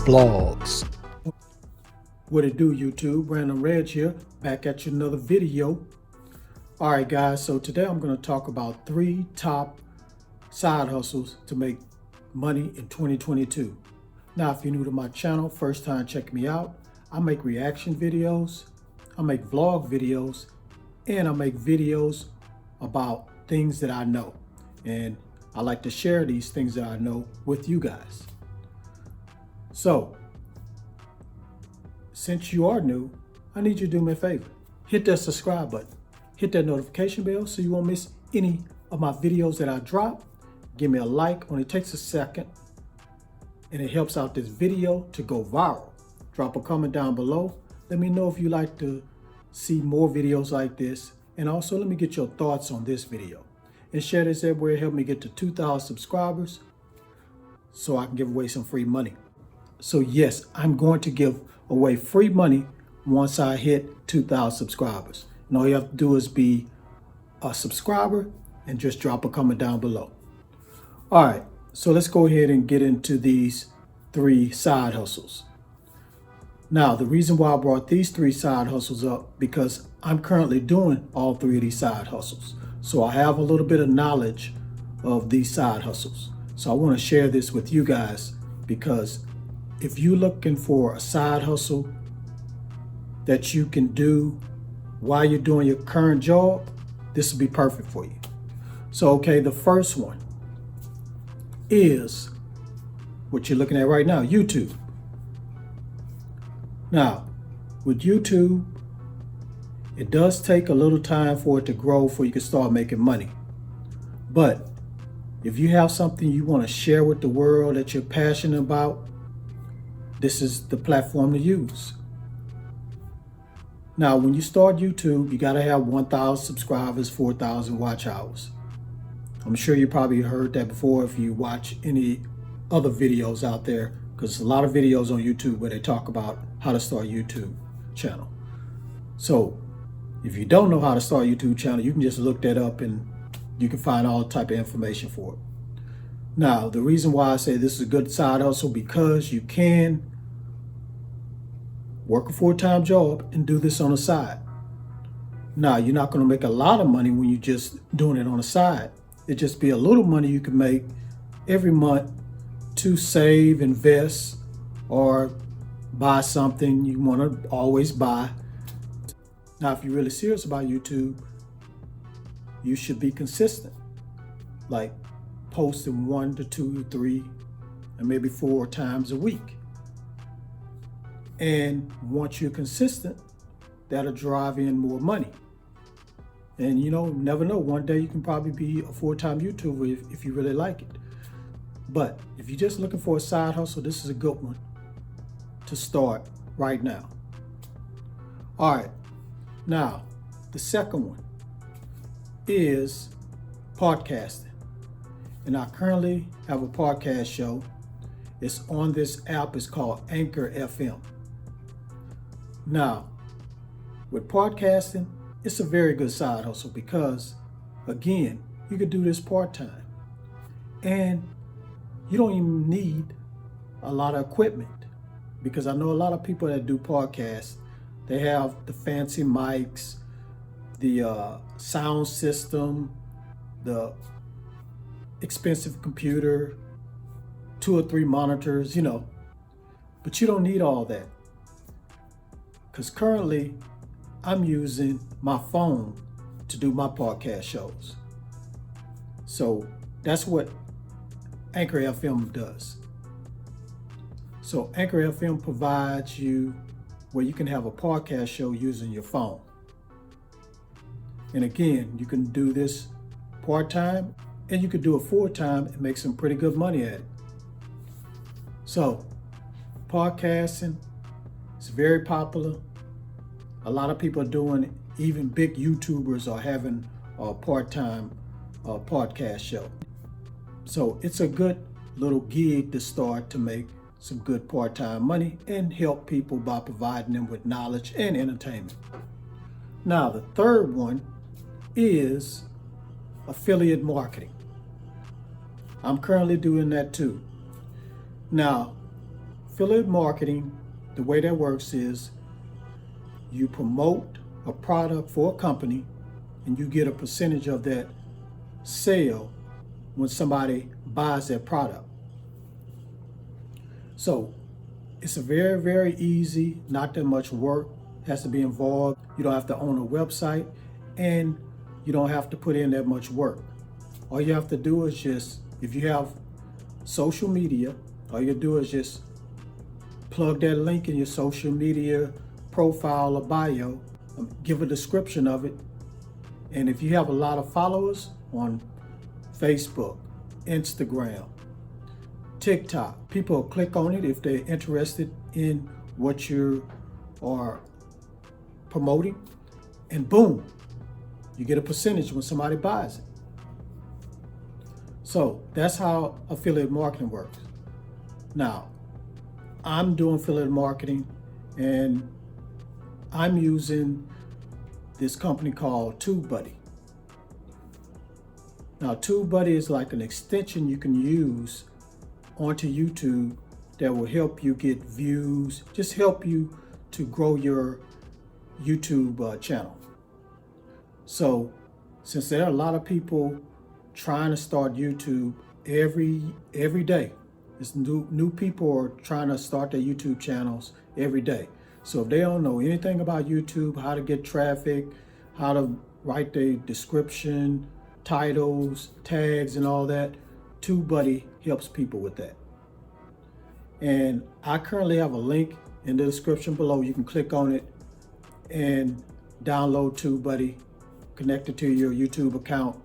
vlogs. What it do, YouTube? Brandon Reg here, back at you another video. All right, guys, so today I'm going to talk about 3 top side hustles to make money in 2022. Now, if you're new to my channel, first time checking me out, I make reaction videos, I make vlog videos, and I make videos about things that I know. And I like to share these things that I know with you guys. So, since you are new, I need you to do me a favor. Hit that subscribe button. Hit that notification bell so you won't miss any of my videos that I drop. Give me a like, only takes a second, and it helps out this video to go viral. Drop a comment down below. Let me know if you like to see more videos like this. And also let me get your thoughts on this video. And share this everywhere. Help me get to 2,000 subscribers so I can give away some free money. So yes, I'm going to give away free money once I hit 2,000 subscribers. And all you have to do is be a subscriber and just drop a comment down below. All right, so let's go ahead and get into these 3 side hustles. Now, the reason why I brought these 3 side hustles up, because I'm currently doing all 3 of these side hustles. So I have a little bit of knowledge of these side hustles. So I want to share this with you guys, because if you're looking for a side hustle that you can do while you're doing your current job, this will be perfect for you. So, okay, the first one is what you're looking at right now, YouTube. Now, with YouTube, it does take a little time for it to grow before you can start making money. But if you have something you want to share with the world that you're passionate about, this is the platform to use. Now, when you start YouTube, you got to have 1,000 subscribers, 4,000 watch hours. I'm sure you probably heard that before if you watch any other videos out there, because a lot of videos on YouTube where they talk about how to start a YouTube channel. So if you don't know how to start a YouTube channel, you can just look that up and you can find all type of information for it. Now, the reason why I say this is a good side hustle, because you can work a full-time job and do this on the side. Now, you're not going to make a lot of money when you're just doing it on the side. It just be a little money you can make every month to save, invest, or buy something you want to always buy. Now, if you're really serious about YouTube, you should be consistent, like posting 1 to 2 to 3 and maybe 4 times a week. And once you're consistent, that'll drive in more money. And you know, never know, one day you can probably be a full-time YouTuber if you really like it. But if you're just looking for a side hustle, this is a good one to start right now. All right, now the second one is podcasting. And I currently have a podcast show. It's on this app. It's called Anchor FM. Now, with podcasting, it's a very good side hustle because, again, you could do this part-time. And you don't even need a lot of equipment, because I know a lot of people that do podcasts, they have the fancy mics, the sound system, the expensive computer, 2 or 3 monitors, you know, but you don't need all that. Because currently I'm using my phone to do my podcast shows. So that's what Anchor FM does. So Anchor FM provides you where you can have a podcast show using your phone. And again, you can do this part-time and you could do it full-time and make some pretty good money at it. So podcasting is very popular. A lot of people are doing it. Even big YouTubers are having a part-time podcast show. So it's a good little gig to start to make some good part-time money and help people by providing them with knowledge and entertainment. Now, the third one is affiliate marketing. I'm currently doing that too. Now, affiliate marketing, the way that works is you promote a product for a company and you get a percentage of that sale when somebody buys that product. So it's a very, very easy, not that much work has to be involved. You don't have to own a website and you don't have to put in that much work. All you have to do is just, if you have social media, all you do is just plug that link in your social media profile or bio, give a description of it. And if you have a lot of followers on Facebook, Instagram, TikTok, people will click on it if they're interested in what you are promoting, and boom, you get a percentage when somebody buys it. So that's how affiliate marketing works. Now, I'm doing affiliate marketing and I'm using this company called TubeBuddy. Now, TubeBuddy is like an extension you can use onto YouTube that will help you get views, just help you to grow your YouTube channel. So since there are a lot of people trying to start YouTube every day, there's new people are trying to start their YouTube channels every day. So if they don't know anything about YouTube, how to get traffic, how to write the description, titles, tags, and all that, TubeBuddy helps people with that. And I currently have a link in the description below. You can click on it and download TubeBuddy, connect it to your YouTube account,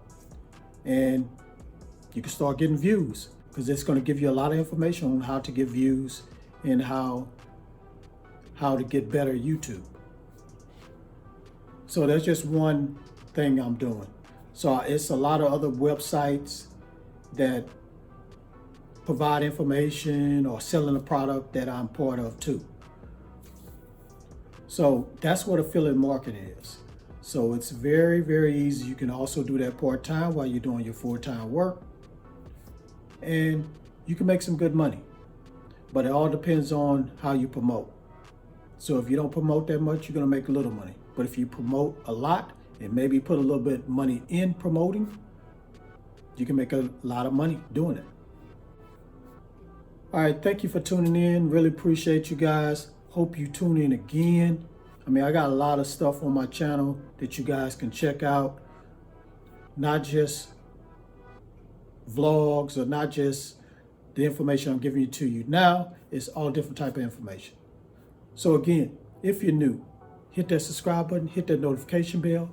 and you can start getting views, because it's going to give you a lot of information on how to get views and how to get better at YouTube. So that's just one thing I'm doing. So it's a lot of other websites that provide information or selling a product that I'm part of too. So that's what affiliate marketing is. So it's very, very easy. You can also do that part-time while you're doing your full-time work, and you can make some good money, but it all depends on how you promote. So if you don't promote that much, you're gonna make a little money. But if you promote a lot and maybe put a little bit money in promoting, you can make a lot of money doing it. All right, thank you for tuning in. Really appreciate you guys. Hope you tune in again. I mean, I got a lot of stuff on my channel that you guys can check out. Not just vlogs or not just the information I'm giving to you now. It's all different type of information. So again, if you're new, hit that subscribe button, hit that notification bell,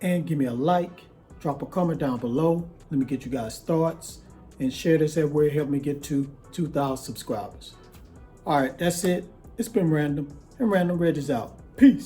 and give me a like. Drop a comment down below. Let me get you guys' thoughts, and share this everywhere. Help me get to 2,000 subscribers. All right, that's it. It's been Random, and Random Reg is out. Peace.